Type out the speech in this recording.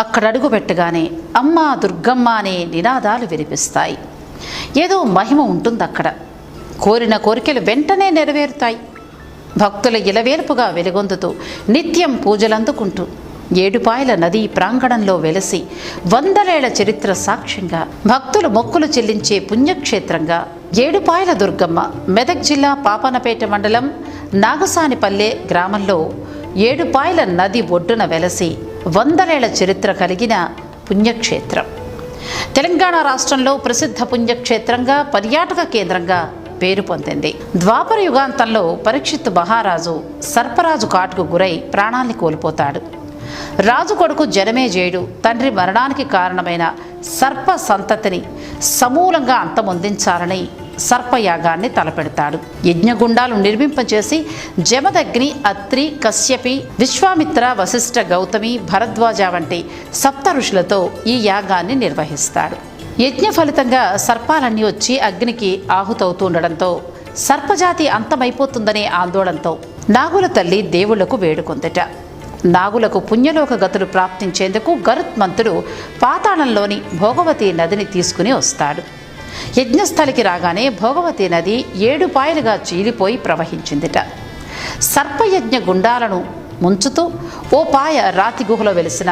అక్కడ అడుగుపెట్టగానే అమ్మా దుర్గమ్మ అనే నినాదాలు వినిపిస్తాయి. ఏదో మహిమ ఉంటుంది అక్కడ. కోరిన కోరికలు వెంటనే నెరవేరుతాయి. భక్తుల ఇలవేల్పుగా వెలుగొందుతూ నిత్యం పూజలందుకుంటూ ఏడుపాయల నదీ ప్రాంగణంలో వెలసి వందలేళ్ల చరిత్ర సాక్ష్యంగా భక్తులు మొక్కులు చెల్లించే పుణ్యక్షేత్రంగా ఏడుపాయల దుర్గమ్మ మెదక్ జిల్లా పాపనపేట మండలం నాగసానిపల్లె గ్రామంలో ఏడుపాయల నది ఒడ్డున వెలసి వందలేళ్ల చరిత్ర కలిగిన పుణ్యక్షేత్రం. తెలంగాణ రాష్ట్రంలో ప్రసిద్ధ పుణ్యక్షేత్రంగా పర్యాటక కేంద్రంగా పేరు పొందింది. ద్వాపర యుగాంతంలో పరీక్షిత్ మహారాజు సర్పరాజు కాటుకు గురై ప్రాణాల్ని కోల్పోతాడు. రాజు కొడుకు జనమేజయుడు తండ్రి మరణానికి కారణమైన సర్ప సంతతిని సమూలంగా అంతమొందించాలని సర్పయాగాన్ని తలపెడతాడు. యజ్ఞగుండాలు నిర్మింపచేసి జమదగ్ని, అత్రి, కశ్యపి, విశ్వామిత్ర, వశిష్ఠ, గౌతమి, భరద్వాజ వంటి సప్త ఋషులతో ఈ యాగాన్ని నిర్వహిస్తాడు. యజ్ఞ ఫలితంగా సర్పాలన్నీ వచ్చి అగ్నికి ఆహుతవుతుండడంతో సర్పజాతి అంతమైపోతుందనే ఆందోళనతో నాగుల తల్లి దేవుళ్లకు వేడుకొందట. నాగులకు పుణ్యలోక గతులు ప్రాప్తించేందుకు గరుత్మంతుడు పాతాళంలోని భోగవతి నదిని తీసుకుని వస్తాడు. యజ్ఞస్థలికి రాగానే భోగవతి నది 7 పాయలుగా చీలిపోయి ప్రవహించిందిట. సర్పయజ్ఞ గుండాలను ముంచుతూ ఓ పాయ రాతి గుహలో వెలిసిన